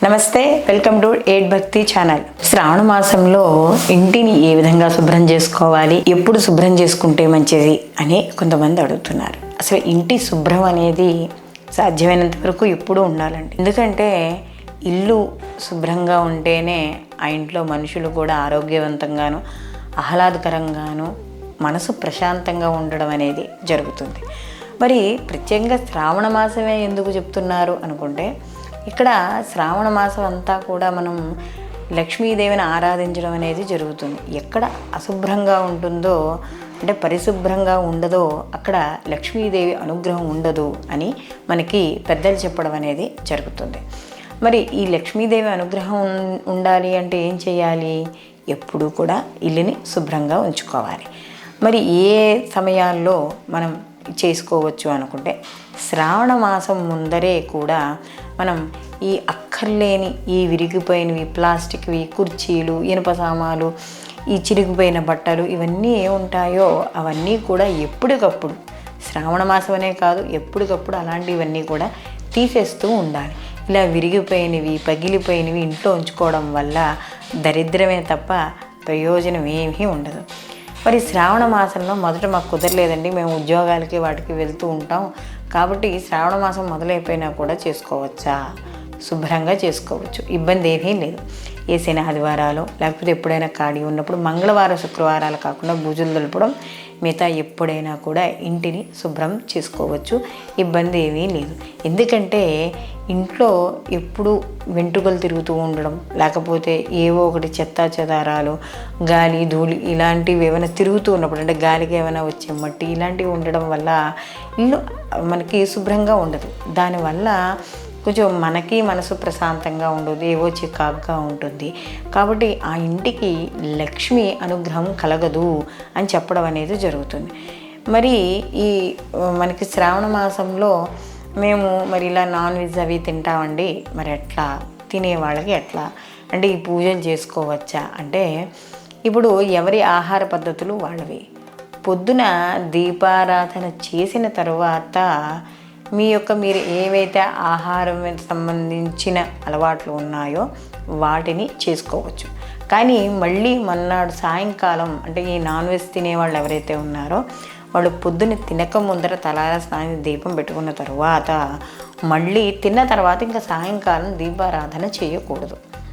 నమస్తే, welcome to eight భక్తి channel. శ్రావణ మాసంలో ఇంటిని ఏ విధంగా శుభ్రం చేసుకోవాలి, ఎప్పుడు శుభ్రం చేసుకుంటే మంచిది అని కొంతమంది అడుగుతున్నారు. అసలు ఇంటి శుభ్రం అనేది సాధ్యమైనంత వరకు ఎప్పుడూ ఉండాలండి. ఎందుకంటే ఇల్లు శుభ్రంగా ఉంటేనే ఆ ఇంట్లో మనుషులు కూడా ఆరోగ్యవంతంగాను ఆహ్లాదకరంగాను మనసు ప్రశాంతంగా ఉండడం అనేది జరుగుతుంది. మరి ప్రత్యేకంగా శ్రావణ మాసమే ఎందుకు చెప్తున్నారు అనుకుంటే, ఇక్కడ శ్రావణ మాసం అంతా కూడా మనం లక్ష్మీదేవిని ఆరాధించడం అనేది జరుగుతుంది. ఎక్కడ అశుభ్రంగా ఉంటుందో అంటే పరిశుభ్రంగా ఉండదో అక్కడ లక్ష్మీదేవి అనుగ్రహం ఉండదు అని మనకి పెద్దలు చెప్పడం అనేది జరుగుతుంది. మరి ఈ లక్ష్మీదేవి అనుగ్రహం ఉండాలి అంటే ఏం చేయాలి? ఎప్పుడూ కూడా ఇల్లుని శుభ్రంగా ఉంచుకోవాలి. మరి ఏ సమయాల్లో మనం చేసుకోవచ్చు అనుకుంటే, శ్రావణ మాసం ముందరే కూడా మనం ఈ అక్కర్లేని ఈ విరిగిపోయినవి ప్లాస్టిక్వి కుర్చీలు, ఇనుప సామాలు, ఈ చిరిగిపోయిన బట్టలు ఇవన్నీ ఏముంటాయో అవన్నీ కూడా ఎప్పటికప్పుడు శ్రావణ మాసమనే కాదు ఎప్పటికప్పుడు అలాంటివన్నీ కూడా తీసేస్తూ ఉండాలి. ఇలా విరిగిపోయినవి పగిలిపోయినవి ఇంట్లో ఉంచుకోవడం వల్ల దరిద్రమే తప్ప ప్రయోజనం ఏమీ ఉండదు. మరి శ్రావణ మాసంలో మొదట మాకు కుదరలేదండి, మేము ఉద్యోగాలకి వాటికి వెళ్తూ ఉంటాం కాబట్టి శ్రావణ మాసం మొదలైపోయినా కూడా చేసుకోవచ్చా? శుభ్రంగా చేసుకోవచ్చు, ఇబ్బంది ఏమీ లేదు. ఏ శని ఆదివారాలు లేకపోతే ఎప్పుడైనా ఖాళీ ఉన్నప్పుడు మంగళవారం శుక్రవారాలు కాకుండా పూజలు దులపడం, మిగతా ఎప్పుడైనా కూడా ఇంటిని శుభ్రం చేసుకోవచ్చు, ఇబ్బంది ఏమీ లేదు. ఎందుకంటే ఇంట్లో ఎప్పుడు వెంట్రుకలు తిరుగుతూ ఉండడం లేకపోతే ఏవో ఒకటి చెత్తా చెదారాలు గాలి ధూళి ఇలాంటివి ఏమైనా తిరుగుతూ ఉన్నప్పుడు అంటే గాలికి ఏమైనా వచ్చే మట్టి ఇలాంటివి ఉండడం వల్ల ఇల్లు మనకి శుభ్రంగా ఉండదు. దానివల్ల కొంచెం మనకి మనసు ప్రశాంతంగా ఉండదు, ఏవో చికాకుగా ఉంటుంది. కాబట్టి ఆ ఇంటికి లక్ష్మి అనుగ్రహం కలగదు అని చెప్పడం అనేది జరుగుతుంది. మరి ఈ మనకి శ్రావణ మాసంలో మేము మరి ఇలా నాన్ వెజ్ అవి తింటామండి, మరి ఎట్లా? తినేవాళ్ళకి ఎట్లా అంటే ఈ పూజలు చేసుకోవచ్చా అంటే, ఇప్పుడు ఎవరి ఆహార పద్ధతులు వాళ్ళవి. పొద్దున దీపారాధన చేసిన తర్వాత మీరు ఏవైతే ఆహారం సంబంధించిన అలవాట్లు ఉన్నాయో వాటిని చేసుకోవచ్చు. కానీ మళ్ళీ మన్నాడు సాయంకాలం అంటే ఈ నాన్ వెజ్ తినేవాళ్ళు ఎవరైతే ఉన్నారో వాళ్ళు పొద్దున్న తినక ముందర తలారా స్నానం దీపం పెట్టుకున్న తర్వాత మళ్ళీ తిన్న తర్వాత ఇంకా సాయంకాలం దీపారాధన చేయకూడదు.